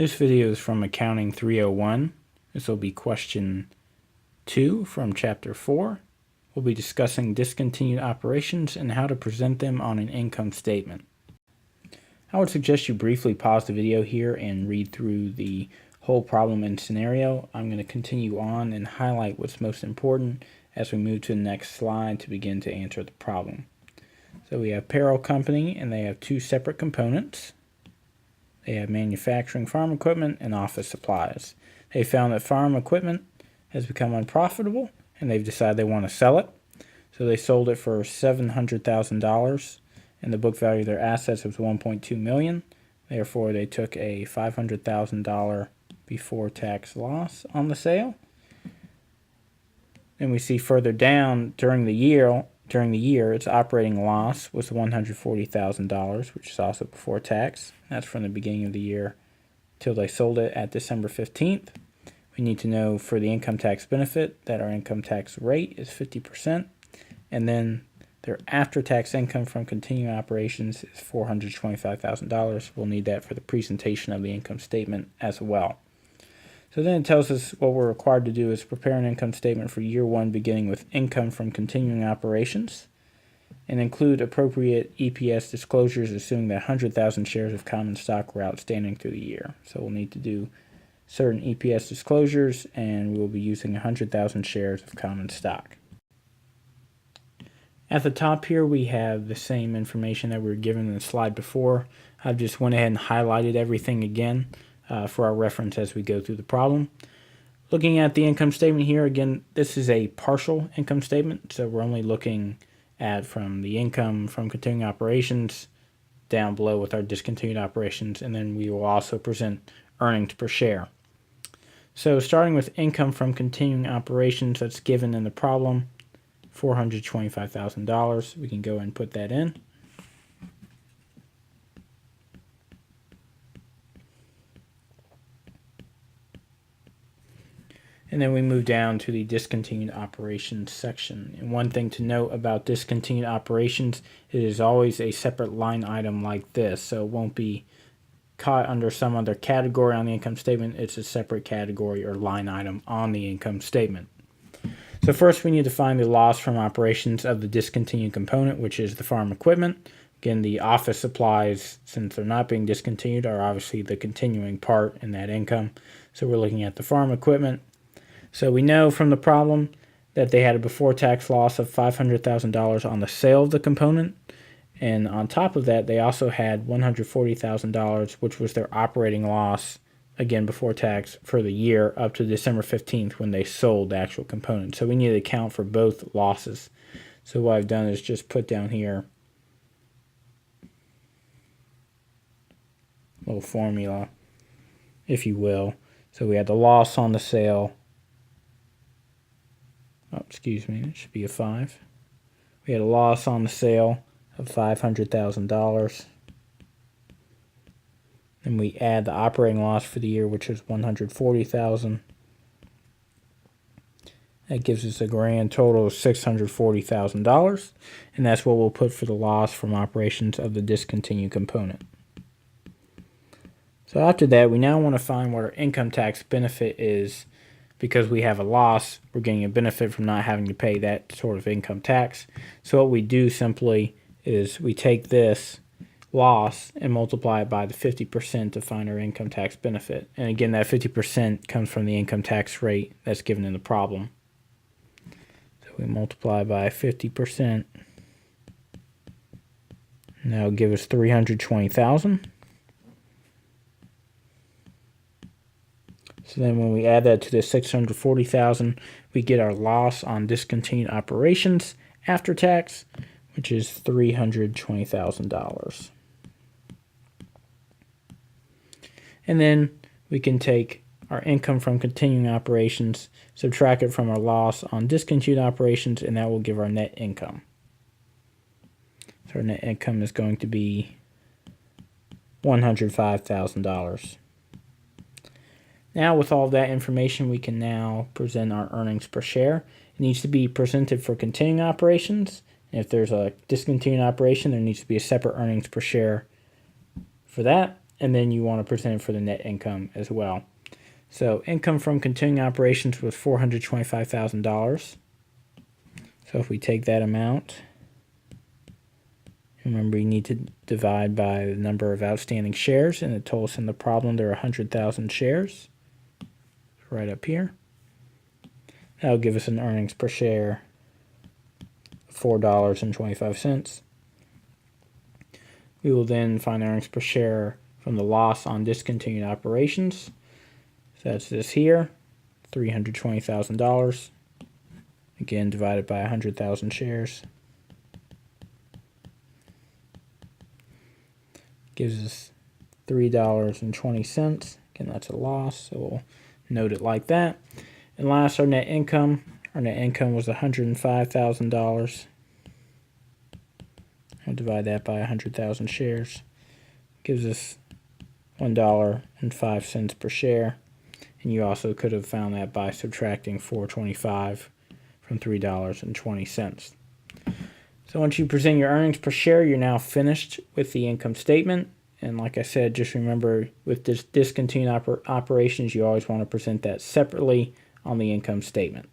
This video is from Accounting 301. This will be question 2 from Chapter 4. We'll be discussing discontinued operations and how to present them on an income statement. I would suggest you briefly pause the video here and read through the whole problem and scenario. I'm going to continue on and highlight what's most important as we move to the next slide to begin to answer the problem. So we have payroll company, and they have two separate components. They have manufacturing farm equipment and office supplies. They found that farm equipment has become unprofitable and they've decided they want to sell it. So they sold it for $700,000 and the book value of their assets was $1.2 million. Therefore, they took a $500,000 before tax loss on the sale. And we see further down during the year, its operating loss was $140,000, which is also before tax. That's from the beginning of the year till they sold it at December 15th. We need to know for the income tax benefit that our income tax rate is 50%, and then their after-tax income from continuing operations is $425,000. We'll need that for the presentation of the income statement as well. So then it tells us what we're required to do is prepare an income statement for year one beginning with income from continuing operations and include appropriate EPS disclosures assuming that 100,000 shares of common stock were outstanding through the year. So we'll need to do certain EPS disclosures and we'll be using 100,000 shares of common stock. At the top here we have the same information that we were given in the slide before. I've just went ahead and highlighted everything again for our reference as we go through the problem. Looking at the income statement here, again, this is a partial income statement, so we're only looking at from the income from continuing operations down below with our discontinued operations, and then we will also present earnings per share. So starting with income from continuing operations that's given in the problem, $425,000, we can go ahead and put that in. And then we move down to the discontinued operations section. And one thing to note about discontinued operations, it is always a separate line item like this. So it won't be caught under some other category on the income statement. It's a separate category or line item on the income statement. So first we need to find the loss from operations of the discontinued component, which is the farm equipment. Again, the office supplies, since they're not being discontinued, are obviously the continuing part in that income. So we're looking at the farm equipment. So we know from the problem that they had a before tax loss of $500,000 on the sale of the component. And on top of that, they also had $140,000, which was their operating loss, again, before tax for the year up to December 15th when they sold the actual component. So we need to account for both losses. So what I've done is just put down here a little formula, if you will. So we had the loss on the sale. Oh, excuse me, it should be a 5. We had a loss on the sale of $500,000. And we add the operating loss for the year, which is $140,000. That gives us a grand total of $640,000. And that's what we'll put for the loss from operations of the discontinued component. So after that, we now want to find what our income tax benefit is. Because we have a loss, we're getting a benefit from not having to pay that sort of income tax. So what we do simply is we take this loss and multiply it by the 50% to find our income tax benefit. And again, that 50% comes from the income tax rate that's given in the problem. So we multiply by 50%. And that'll give us $320,000. So then when we add that to the $640,000, we get our loss on discontinued operations after tax, which is $320,000. And then we can take our income from continuing operations, subtract it from our loss on discontinued operations, and that will give our net income. So our net income is going to be $105,000. Now with all of that information, we can now present our earnings per share. It needs to be presented for continuing operations. And if there's a discontinued operation, there needs to be a separate earnings per share for that. and then you want to present it for the net income as well. So income from continuing operations was $425,000. So if we take that amount, remember you need to divide by the number of outstanding shares, and it told us in the problem there are 100,000 shares. Right up here. That'll give us an earnings per share of $4.25. We will then find earnings per share from the loss on discontinued operations. So that's this here, $320,000. Again, divided by 100,000 shares. Gives us $3.20. Again, that's a loss, so we'll note it like that. And last, our net income. Our net income was $105,000. I'll divide that by 100,000 shares. Gives us $1.05 per share. And you also could have found that by subtracting $4.25 from $3.20. So once you present your earnings per share, you're now finished with the income statement. And like I said, just remember with discontinued operations, you always want to present that separately on the income statement.